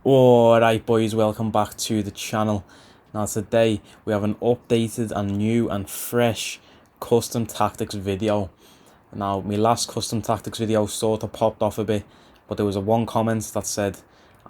Alright boys, welcome back to the channel. Now today we have an updated and new and fresh custom tactics video. Now my last custom tactics video sort of popped off a bit, but there was one comment that said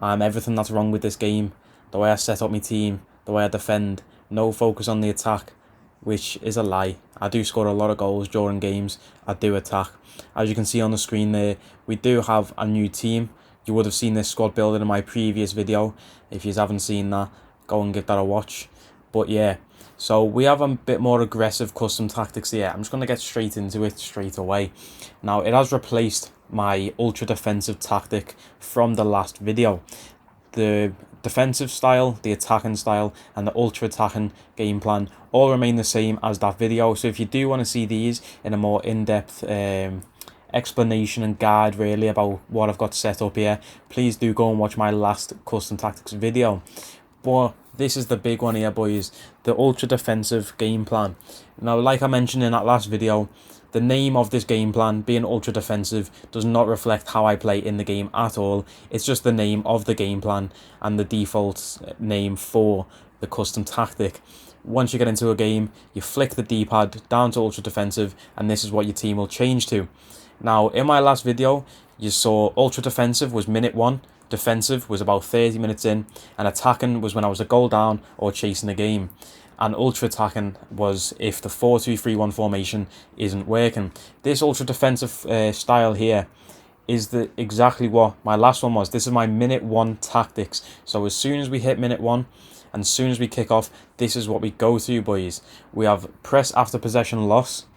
everything that's wrong with this game, the way I set up my team, the way I defend, no focus on the attack, which is a lie. I do score a lot of goals during games, I do attack. As you can see on the screen there, we do have a new team. You would have seen this squad building in my previous video. If you haven't seen that, go and give that a watch. But yeah, so we have a bit more aggressive custom tactics here. I'm just going to get straight into it straight away. Now, it has replaced my ultra defensive tactic from the last video. The defensive style, the attacking style, and the ultra attacking game plan all remain the same as that video. So if you do want to see these in a more in-depth explanation and guide really about what I've got set up here, please do go and watch my last custom tactics video. But this is the big one here, boys, the ultra defensive game plan. Now, like I mentioned in that last video, the name of this game plan, being ultra defensive, does not reflect how I play in the game at all. It's just the name of the game plan and the default name for the custom tactic. Once you get into a game, you flick the D-pad down to ultra defensive, and this is what your team will change to. Now, in my last video, you saw ultra defensive was minute 1, defensive was about 30 minutes in, and attacking was when I was a goal down or chasing the game. And ultra attacking was if the 4-2-3-1 formation isn't working. This ultra defensive style here is exactly what my last one was. This is my minute 1 tactics. So as soon as we hit minute 1, and as soon as we kick off, this is what we go to, boys. We have press after possession loss,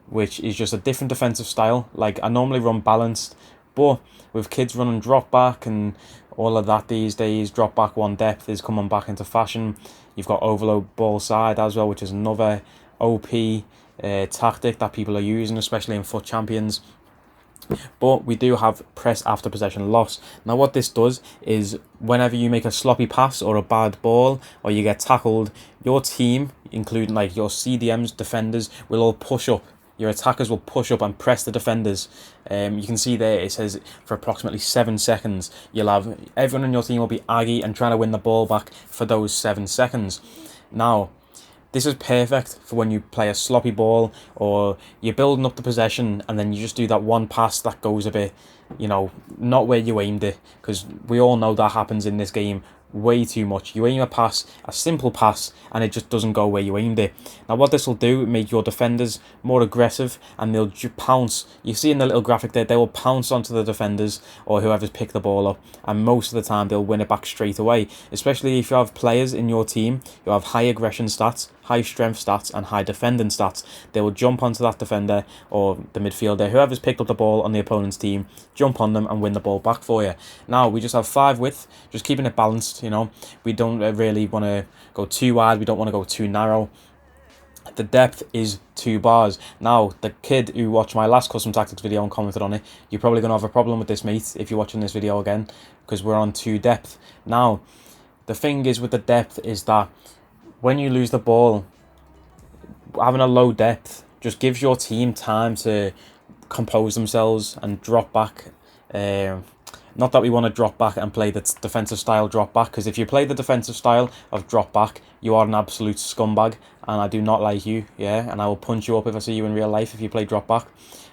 which is just a different defensive style. Like, I normally run balanced, but with kids running drop back and all of that these days, drop back one depth is coming back into fashion. You've got overload ball side as well, which is another OP tactic that people are using, especially in FUT Champions. But we do have press after possession loss. Now what this does is whenever you make a sloppy pass or a bad ball or you get tackled, your team, including like your CDMs, defenders, will all push up. Your attackers will push up and press the defenders. You can see there it says for approximately 7 seconds. You'll have everyone in your team will be aggy and trying to win the ball back for those 7 seconds. Now, this is perfect for when you play a sloppy ball or you're building up the possession and then you just do that one pass that goes a bit, you know, not where you aimed it, because we all know that happens in this game way too much. You aim a pass, a simple pass, and it just doesn't go where you aimed it. Now what this will do, make your defenders more aggressive, and they'll pounce. You see in the little graphic there, they will pounce onto the defenders or whoever's picked the ball up, and most of the time they'll win it back straight away. Especially if you have players in your team who have high aggression stats, high strength stats, and high defending stats. They will jump onto that defender or the midfielder, whoever's picked up the ball on the opponent's team, jump on them and win the ball back for you. Now we just have 5 width, just keeping it balanced. You know, we don't really want to go too wide, we don't want to go too narrow. The depth is 2 bars. Now, the kid who watched my last custom tactics video and commented on it, you're probably going to have a problem with this, mate, if you're watching this video again, because we're on 2 depth. Now, the thing is with the depth is that when you lose the ball, having a low depth just gives your team time to compose themselves and drop back. Not that we want to drop back and play the defensive style drop back, because if you play the defensive style of drop back, you are an absolute scumbag, and I do not like you, yeah, and I will punch you up if I see you in real life if you play drop back.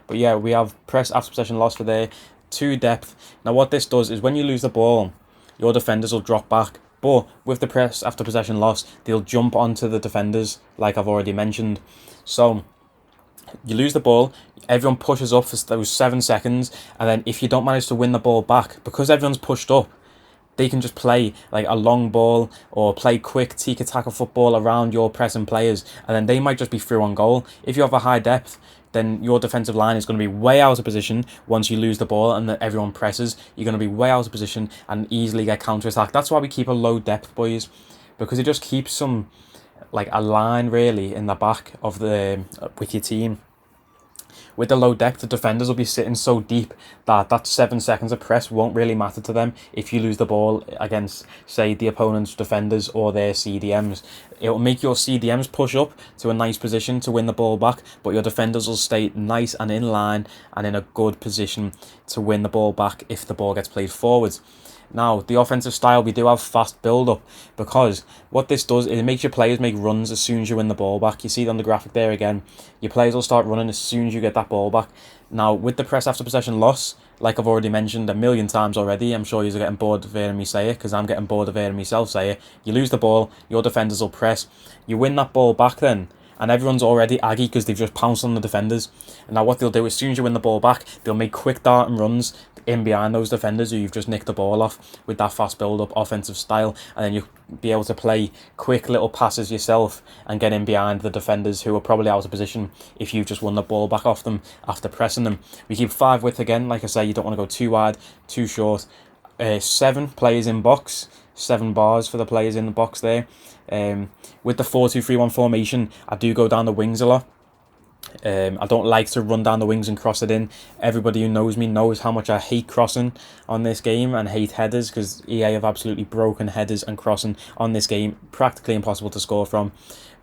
But yeah, we have press after possession loss for there, 2 depth. Now what this does is when you lose the ball, your defenders will drop back, but with the press after possession loss, they'll jump onto the defenders, like I've already mentioned. So you lose the ball, everyone pushes up for those 7 seconds, and then if you don't manage to win the ball back, because everyone's pushed up, they can just play like a long ball or play quick tiki-taka football around your pressing players, and then they might just be through on goal. If you have a high depth, then your defensive line is going to be way out of position once you lose the ball and everyone presses. You're going to be way out of position and easily get counter-attacked. That's why we keep a low depth, boys, because it just keeps some, like, a line really in the back of the with your team. With the low depth, the defenders will be sitting so deep that 7 seconds of press won't really matter to them if you lose the ball against, say, the opponent's defenders or their CDMs. It will make your CDMs push up to a nice position to win the ball back, but your defenders will stay nice and in line and in a good position to win the ball back if the ball gets played forward. Now, the offensive style, we do have fast build-up, because what this does is it makes your players make runs as soon as you win the ball back. You see it on the graphic there again. Your players will start running as soon as you get that ball back. Now, with the press after possession loss, like I've already mentioned a million times already, I'm sure you're getting bored of hearing me say it, because I'm getting bored of hearing myself say it. You lose the ball, your defenders will press. You win that ball back then, and everyone's already aggy because they've just pounced on the defenders. And now what they'll do, as soon as you win the ball back, they'll make quick darting runs in behind those defenders who you've just nicked the ball off with that fast build-up offensive style, and then you'll be able to play quick little passes yourself and get in behind the defenders who are probably out of position if you've just won the ball back off them after pressing them. We keep 5 width again. Like I say, you don't want to go too wide, too short. 7 players in box, 7 bars for the players in the box there. With the 4-2-3-1 formation, I do go down the wings a lot. I don't like to run down the wings and cross it in. Everybody who knows me knows how much I hate crossing on this game and hate headers, because EA have absolutely broken headers and crossing on this game. Practically impossible to score from.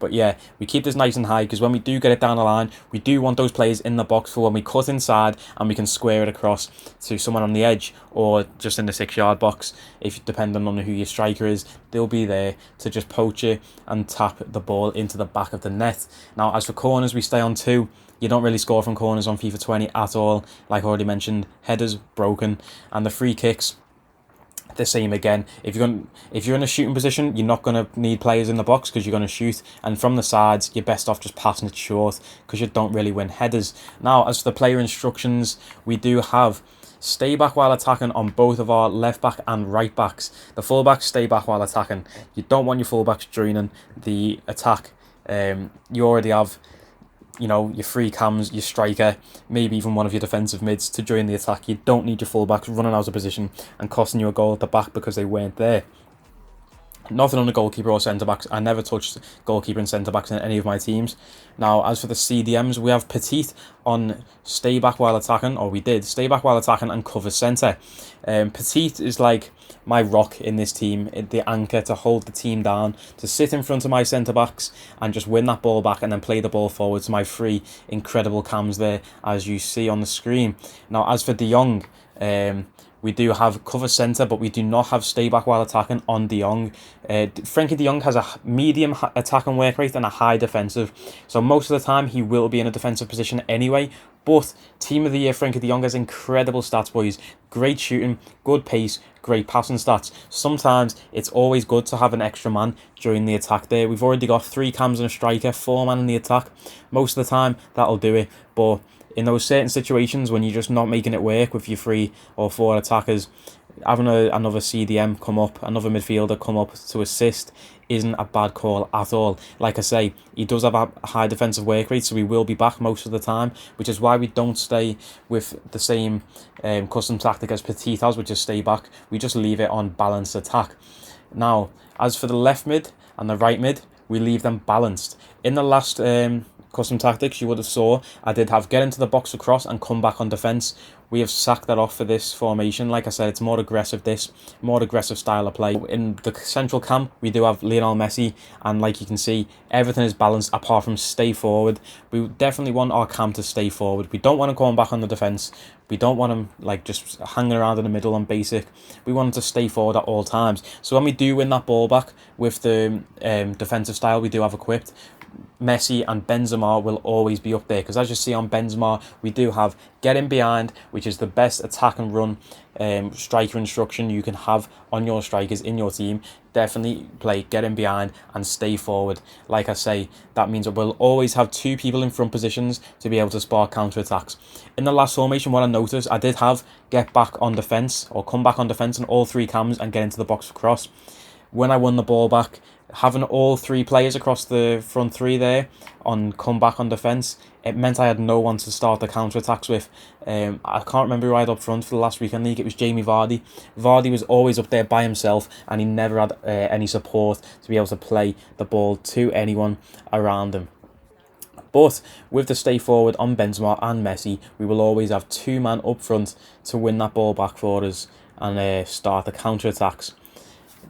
But yeah, we keep this nice and high, because when we do get it down the line, we do want those players in the box for when we cut inside and we can square it across to someone on the edge or just in the 6-yard box. If depending on who your striker is, they'll be there to just poach it and tap the ball into the back of the net. Now, as for corners, we stay on 2. You don't really score from corners on FIFA 20 at all. Like I already mentioned, headers broken, and the free kicks, the same again. If you're in a shooting position, you're not going to need players in the box because you're going to shoot, and from the sides you're best off just passing it short because you don't really win headers. Now, as for the player instructions, we do have stay back while attacking on both of our left back and right backs. The full backs stay back while attacking. You don't want your full backs joining the attack. You already have, you know, your free cams, your striker, maybe even one of your defensive mids to join the attack. You don't need your fullbacks running out of position and costing you a goal at the back because they weren't there. Nothing on the goalkeeper or centre-backs. I never touched goalkeeper and centre-backs in any of my teams. Now, as for the CDMs, we have Petit on stay back while attacking, or we did, stay back while attacking and cover centre. Petit is like my rock in this team, the anchor to hold the team down, to sit in front of my centre-backs and just win that ball back and then play the ball forward to my 3 incredible cams there, as you see on the screen. Now, as for De Jong, we do have cover centre, but we do not have stay back while attacking on De Jong. Frankie De Jong has a medium attacking work rate and a high defensive. So most of the time he will be in a defensive position anyway. But Team of the Year Frankie De Jong has incredible stats, boys. Great shooting, good pace, great passing stats. Sometimes it's always good to have an extra man during the attack there. We've already got 3 cams and a striker, 4 man in the attack. Most of the time that'll do it. But in those certain situations when you're just not making it work with your 3 or 4 attackers, having another CDM come up, another midfielder come up to assist isn't a bad call at all. Like I say, he does have a high defensive work rate, so he will be back most of the time, which is why we don't stay with the same custom tactic as Petit has, which is stay back. We just leave it on balanced attack. Now, as for the left mid and the right mid, we leave them balanced. In the last custom tactics, you would have saw I did have get into the box across and come back on defence. We have sacked that off for this formation. Like I said, it's more aggressive, more aggressive style of play. In the central camp, we do have Lionel Messi, and like you can see, everything is balanced apart from stay forward. We definitely want our camp to stay forward. We don't want him going back on the defence. We don't want him like just hanging around in the middle on basic. We want him to stay forward at all times. So when we do win that ball back with the defensive style we do have equipped, Messi and Benzema will always be up there, because as you see on Benzema, we do have get in behind, which is the best attack and run striker instruction you can have on your strikers in your team. Definitely play get in behind and stay forward. Like I say, that means that we'll always have 2 people in front positions to be able to spark counter attacks. In the last formation, what I noticed, I did have get back on defence or come back on defence in all 3 cams and get into the box for cross. When I won the ball back, having all 3 players across the front 3 there on come back on defence, it meant I had no one to start the counter attacks with. I can't remember who I had up front for the last weekend league. It was Jamie Vardy. Vardy was always up there by himself, and he never had any support to be able to play the ball to anyone around him. But with the stay forward on Benzema and Messi, we will always have 2 man up front to win that ball back for us and start the counter attacks.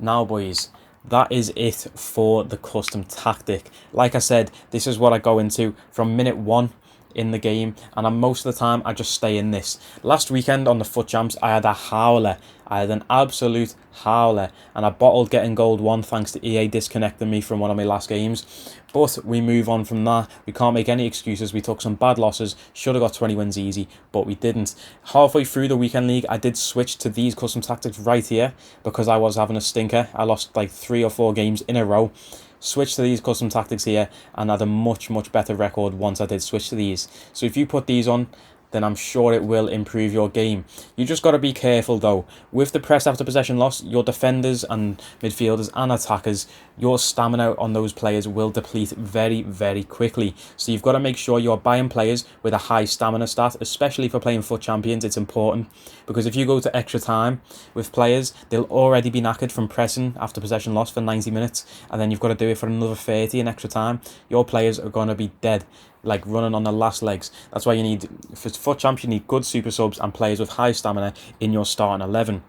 Now, boys, that is it for the custom tactic. Like I said, this is what I go into from minute 1 in the game, and most of the time I just stay in this. Last weekend on the FUT Champs, I had a howler. I had an absolute howler, and I bottled getting gold 1 thanks to EA disconnecting me from one of my last games. But we move on from that. We can't make any excuses. We took some bad losses. Should have got 20 wins easy, but we didn't. Halfway through the weekend league, I did switch to these custom tactics right here because I was having a stinker. I lost like 3 or 4 games in a row. Switch to these custom tactics here and had a much better record once I did switch to these. So if you put these on, then I'm sure it will improve your game. You just got to be careful though. With the press after possession loss, your defenders and midfielders and attackers, your stamina on those players will deplete very quickly. So you've got to make sure you're buying players with a high stamina stat, especially for playing FUT Champions. It's important because if you go to extra time with players, they'll already be knackered from pressing after possession loss for 90 minutes, and then you've got to do it for another 30 in extra time. Your players are going to be dead, like running on the last legs. That's why you need, for FUT Champs, you need good super subs and players with high stamina in your starting 11.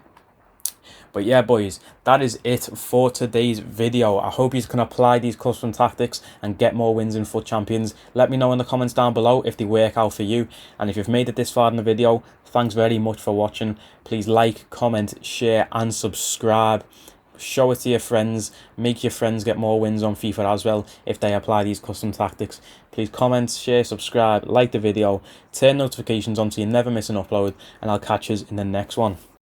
But yeah, boys, that is it for today's video. I hope you can apply these custom tactics and get more wins in FUT Champions. Let me know in the comments down below if they work out for you. And if you've made it this far in the video, thanks very much for watching. Please like, comment, share and subscribe. Show it to your friends. Make your friends get more wins on FIFA as well if they apply these custom tactics. Please comment, share, subscribe, like the video, turn notifications on so you never miss an upload, and I'll catch you in the next one.